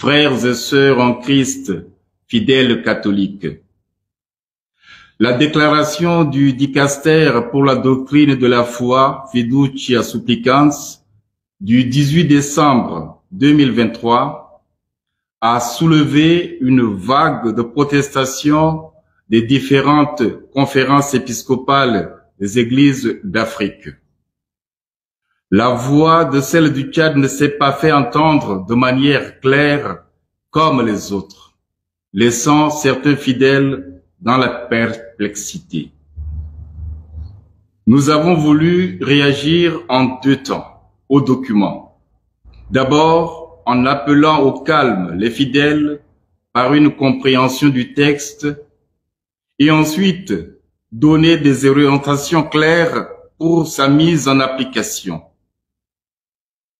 frères et sœurs en Christ, fidèles catholiques. La déclaration du Dicaster pour la doctrine de la foi, Fiducia Supplicans, du 18 décembre 2023, a soulevé une vague de protestations des différentes conférences épiscopales des églises d'Afrique. La voix de celle du Tchad ne s'est pas fait entendre de manière claire comme les autres, laissant certains fidèles dans la perplexité. Nous avons voulu réagir en deux temps au document. D'abord, en appelant au calme les fidèles par une compréhension du texte et ensuite donner des orientations claires pour sa mise en application.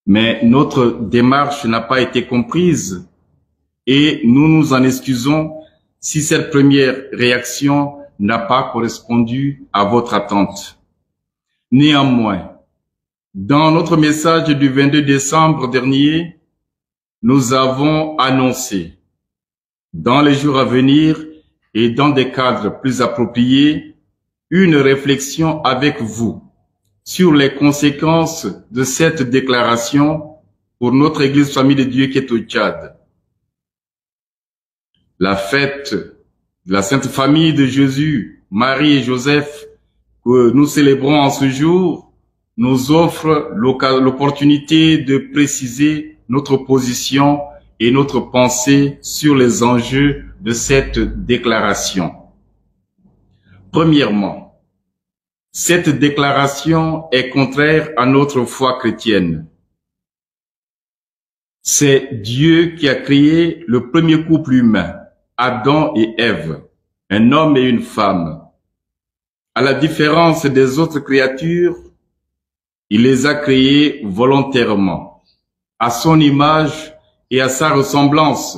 Mais notre démarche n'a pas été comprise et nous nous en excusons si cette première réaction n'a pas correspondu à votre attente. Néanmoins, dans notre message du 22 décembre dernier, nous avons annoncé, dans les jours à venir et dans des cadres plus appropriés, une réflexion avec vous sur les conséquences de cette déclaration pour notre Église Famille de Dieu qui est au Tchad. La fête de la Sainte Famille de Jésus, Marie et Joseph que nous célébrons en ce jour nous offre l'opportunité de préciser notre position et notre pensée sur les enjeux de cette déclaration. Premièrement, cette déclaration est contraire à notre foi chrétienne. C'est Dieu qui a créé le premier couple humain, Adam et Ève, un homme et une femme. À la différence des autres créatures, il les a créés volontairement, à son image et à sa ressemblance.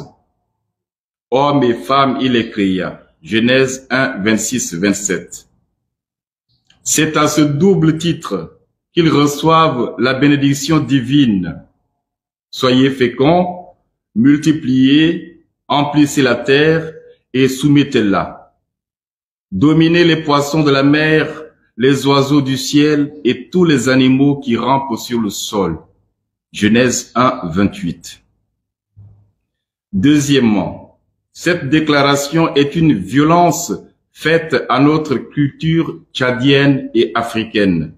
Hommes et femmes, il les créa. Genèse 1, 26, 27. C'est à ce double titre qu'ils reçoivent la bénédiction divine. Soyez féconds, multipliez, emplissez la terre et soumettez-la. Dominez les poissons de la mer, les oiseaux du ciel et tous les animaux qui rampent sur le sol. Genèse 1, 28. Deuxièmement, cette déclaration est une violence faite à notre culture tchadienne et africaine.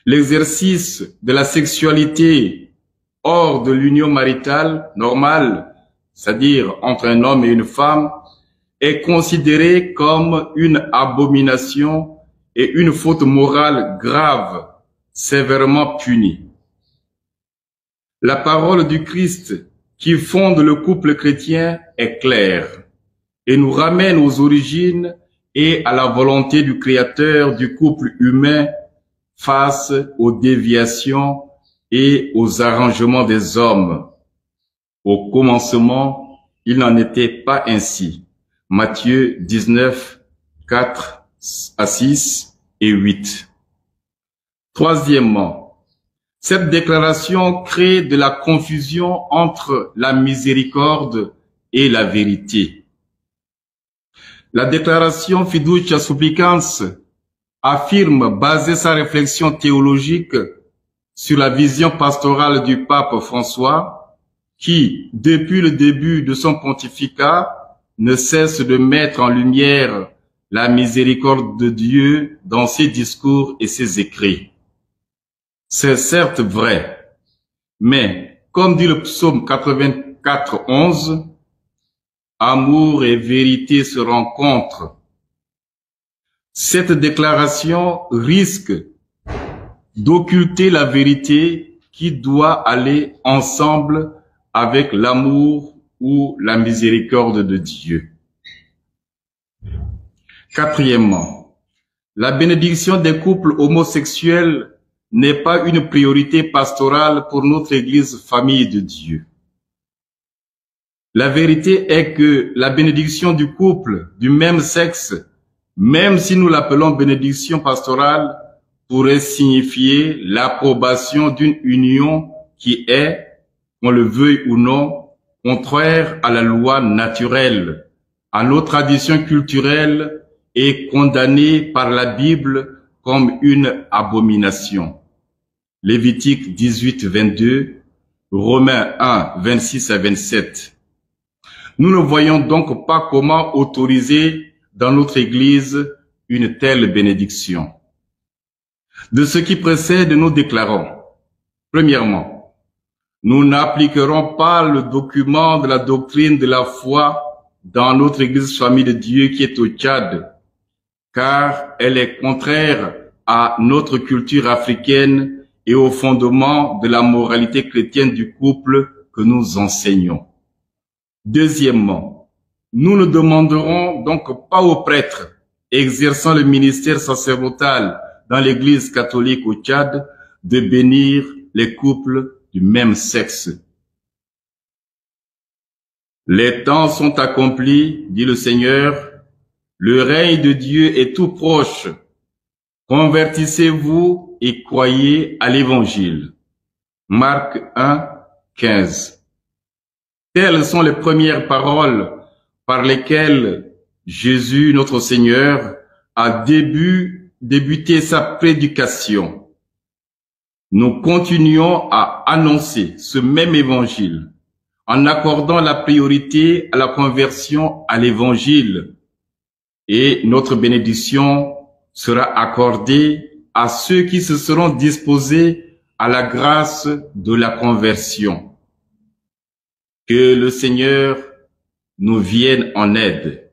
L'exercice de la sexualité hors de l'union maritale normale, c'est-à-dire entre un homme et une femme, est considéré comme une abomination et une faute morale grave, sévèrement punie. La parole du Christ qui fonde le couple chrétien est claire et nous ramène aux origines et à la volonté du Créateur du couple humain face aux déviations et aux arrangements des hommes. Au commencement, il n'en était pas ainsi. Matthieu 19, 4 à 6 et 8. Troisièmement, cette déclaration crée de la confusion entre la miséricorde et la vérité. La déclaration Fiducia Supplicans affirme baser sa réflexion théologique sur la vision pastorale du pape François, qui, depuis le début de son pontificat, ne cesse de mettre en lumière la miséricorde de Dieu dans ses discours et ses écrits. C'est certes vrai, mais comme dit le psaume 84, 11, amour et vérité se rencontrent. Cette déclaration risque d'occulter la vérité qui doit aller ensemble avec l'amour ou la miséricorde de Dieu. Quatrièmement, la bénédiction des couples homosexuels n'est pas une priorité pastorale pour notre Église Famille de Dieu. La vérité est que la bénédiction du couple du même sexe, même si nous l'appelons bénédiction pastorale, pourrait signifier l'approbation d'une union qui est, qu'on le veuille ou non, contraire à la loi naturelle, à nos traditions culturelles et condamné par la Bible comme une abomination. Lévitique 18, 22, Romains 1, 26 à 27. Nous ne voyons donc pas comment autoriser dans notre Église une telle bénédiction. De ce qui précède, nous déclarons, premièrement, nous n'appliquerons pas le document de la doctrine de la foi dans notre Église Famille de Dieu qui est au Tchad, car elle est contraire à notre culture africaine et au fondement de la moralité chrétienne du couple que nous enseignons. Deuxièmement, nous ne demanderons donc pas aux prêtres exerçant le ministère sacerdotal dans l'Église catholique au Tchad de bénir les couples du même sexe. Les temps sont accomplis, dit le Seigneur, le règne de Dieu est tout proche. Convertissez-vous et croyez à l'Évangile. Marc 1, 15. Telles sont les premières paroles par lesquelles Jésus, notre Seigneur, a débuté sa prédication. Nous continuons à annoncer ce même Évangile en accordant la priorité à la conversion à l'Évangile, et notre bénédiction sera accordée à ceux qui se seront disposés à la grâce de la conversion. Que le Seigneur nous vienne en aide.